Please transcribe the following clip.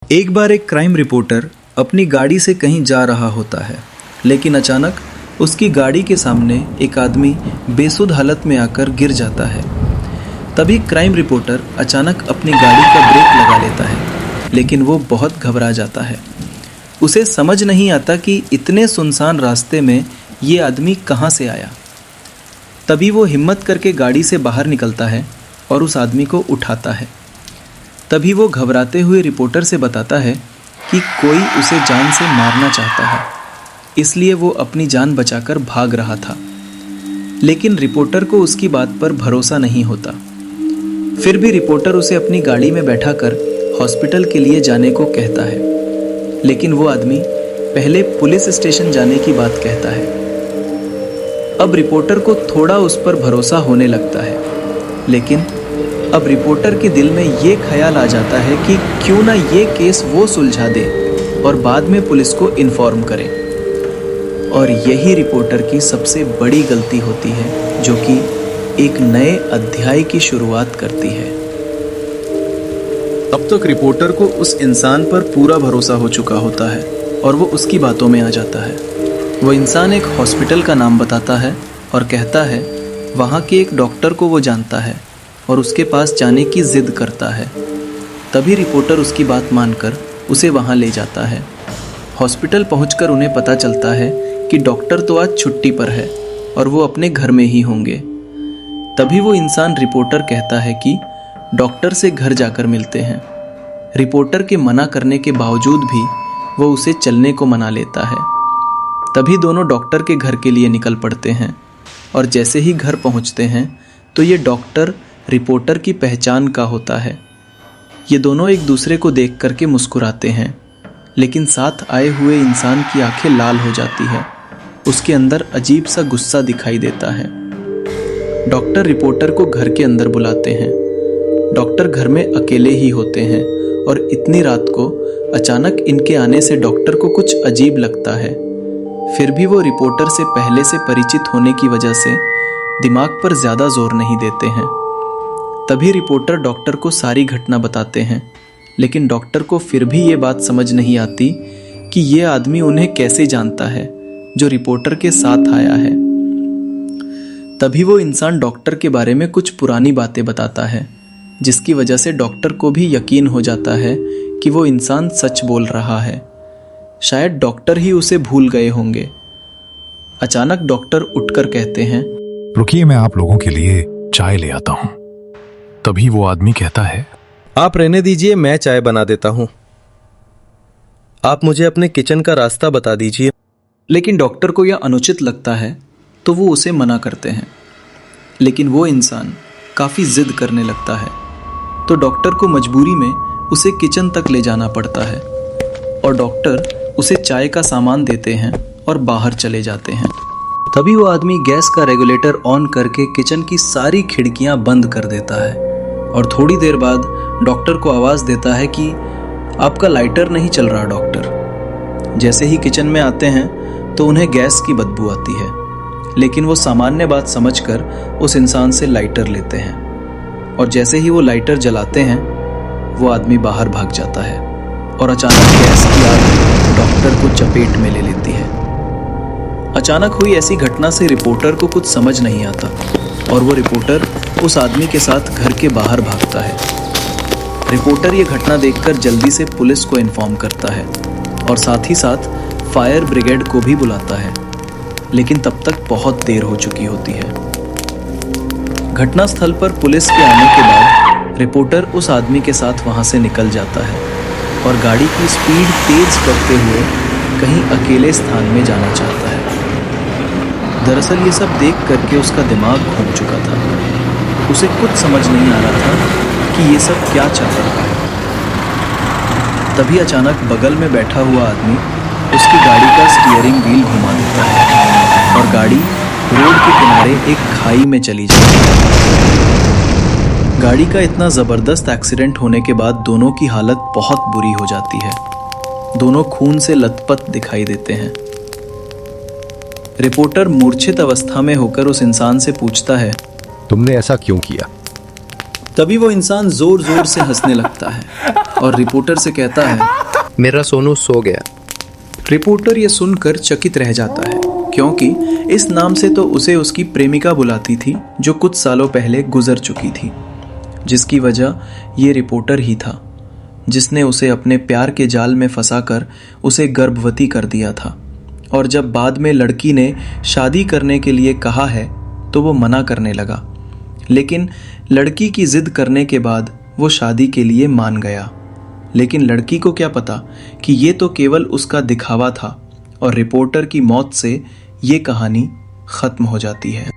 एक बार एक crime reporter अपनी गाड़ी से कहीं जा रहा होता है, लेकिन अचानक उसकी गाड़ी के सामने एक आदमी बेसुध हालत में आकर गिर जाता है। तभी क्राइम रिपोर्टर अचानक अपनी गाड़ी का ब्रेक लगा लेता है, लेकिन वो बहुत घबरा जाता है। उसे समझ नहीं आता कि इतने सुनसान रास्ते में ये आदमी कहाँ से आया। तभी वो हिम्मत करके गाड़ी से बाहर निकलता है और उस आदमी को उठाता है। तभी वो घबराते हुए रिपोर्टर से बताता है कि कोई उसे जान से मारना चाहता है, इसलिए वो अपनी जान बचाकर भाग रहा था। लेकिन रिपोर्टर को उसकी बात पर भरोसा नहीं होता। फिर भी रिपोर्टर उसे अपनी गाड़ी में बैठाकर हॉस्पिटल के लिए जाने को कहता है, लेकिन वो आदमी पहले पुलिस स्टेशन जाने की बात कहता है। अब रिपोर्टर को थोड़ा उस पर भरोसा होने लगता है, लेकिन अब रिपोर्टर के दिल में ये ख्याल आ जाता है कि क्यों ना ये केस वो सुलझा दे और बाद में पुलिस को इन्फॉर्म करे। और यही रिपोर्टर की सबसे बड़ी गलती होती है, जो कि एक नए अध्याय की शुरुआत करती है। अब तक रिपोर्टर को उस इंसान पर पूरा भरोसा हो चुका होता है और वो उसकी बातों में आ जाता है। वो इंसान एक हॉस्पिटल का नाम बताता है और कहता है वहाँ के एक डॉक्टर को वो जानता है और उसके पास जाने की ज़िद करता है। तभी रिपोर्टर उसकी बात मानकर उसे वहाँ ले जाता है। हॉस्पिटल पहुँचकर उन्हें पता चलता है कि डॉक्टर तो आज छुट्टी पर है और वो अपने घर में ही होंगे। तभी वो इंसान रिपोर्टर कहता है कि डॉक्टर से घर जाकर मिलते हैं। रिपोर्टर के मना करने के बावजूद भी वो उसे चलने को मना लेता है। तभी दोनों डॉक्टर के घर के लिए निकल पड़ते हैं और जैसे ही घर पहुंचते हैं तो ये डॉक्टर रिपोर्टर की पहचान का होता है। ये दोनों एक दूसरे को देख करके मुस्कुराते हैं, लेकिन साथ आए हुए इंसान की आंखें लाल हो जाती है। उसके अंदर अजीब सा गुस्सा दिखाई देता है। डॉक्टर रिपोर्टर को घर के अंदर बुलाते हैं। डॉक्टर घर में अकेले ही होते हैं और इतनी रात को अचानक इनके आने से डॉक्टर को कुछ अजीब लगता है। फिर भी वो रिपोर्टर से पहले से परिचित होने की वजह से दिमाग पर ज़्यादा जोर नहीं देते हैं। तभी रिपोर्टर डॉक्टर को सारी घटना बताते हैं, लेकिन डॉक्टर को फिर भी ये बात समझ नहीं आती कि ये आदमी उन्हें कैसे जानता है जो रिपोर्टर के साथ आया है। तभी वो इंसान डॉक्टर के बारे में कुछ पुरानी बातें बताता है, जिसकी वजह से डॉक्टर को भी यकीन हो जाता है कि वो इंसान सच बोल रहा है। शायद डॉक्टर ही उसे भूल गए होंगे। अचानक डॉक्टर उठकर कहते हैं, रुकिए, मैं आप लोगों के लिए चाय ले आता हूं। तभी वो आदमी कहता है, आप रहने दीजिए, मैं चाय बना देता हूं। आप मुझे अपने किचन का रास्ता बता दीजिए। लेकिन डॉक्टर को यह अनुचित लगता है तो वो उसे मना करते हैं। लेकिन वो इंसान काफ़ी जिद करने लगता है, तो डॉक्टर को मजबूरी में उसे किचन तक ले जाना पड़ता है और डॉक्टर उसे चाय का सामान देते हैं और बाहर चले जाते हैं। तभी वो आदमी गैस का रेगुलेटर ऑन करके किचन की सारी खिड़कियां बंद कर देता है और थोड़ी देर बाद डॉक्टर को आवाज़ देता है कि आपका लाइटर नहीं चल रहा डॉक्टर। जैसे ही किचन में आते हैं तो उन्हें गैस की बदबू आती है, लेकिन वो सामान्य बात समझकर उस इंसान से लाइटर लेते हैं और जैसे ही वो लाइटर जलाते हैं वो आदमी बाहर भाग जाता है और अचानक गैस की आग डॉक्टर को चपेट में ले लेती है। अचानक हुई ऐसी घटना से रिपोर्टर को कुछ समझ नहीं आता और वो रिपोर्टर उस आदमी के साथ घर के बाहर भागता है। रिपोर्टर ये घटना देखकर जल्दी से पुलिस को इन्फॉर्म करता है और साथ ही साथ फायर ब्रिगेड को भी बुलाता है, लेकिन तब तक बहुत देर हो चुकी होती है। घटनास्थल पर पुलिस के आने के बाद रिपोर्टर उस आदमी के साथ वहां से निकल जाता है और गाड़ी की स्पीड तेज करते हुए कहीं अकेले स्थान में जाना चाहता है। दरअसल ये सब देख करके उसका दिमाग घूम चुका था। उसे कुछ समझ नहीं आ रहा था कि ये सब क्या चल रहा है। तभी अचानक बगल में बैठा हुआ आदमी उसकी गाड़ी का स्टीयरिंग व्हील घुमा देता है और गाड़ी रोड के किनारे एक खाई में चली जाती है। गाड़ी का इतना ज़बरदस्त एक्सीडेंट होने के बाद दोनों की हालत बहुत बुरी हो जाती है। दोनों खून से लथपथ दिखाई देते हैं। रिपोर्टर मूर्छित अवस्था में होकर उस इंसान से पूछता है, तुमने ऐसा क्यों किया? तभी वो इंसान जोर जोर से हंसने लगता है और रिपोर्टर से कहता है, मेरा सोनू सो गया। रिपोर्टर ये सुनकर चकित रह जाता है, क्योंकि इस नाम से तो उसे उसकी प्रेमिका बुलाती थी जो कुछ सालों पहले गुजर चुकी थी, जिसकी वजह ये रिपोर्टर ही था जिसने उसे अपने प्यार के जाल में फंसाकर उसे गर्भवती कर दिया था। और जब बाद में लड़की ने शादी करने के लिए कहा है तो वो मना करने लगा, लेकिन लड़की की जिद करने के बाद वो शादी के लिए मान गया। लेकिन लड़की को क्या पता कि ये तो केवल उसका दिखावा था और रिपोर्टर की मौत से ये कहानी खत्म हो जाती है।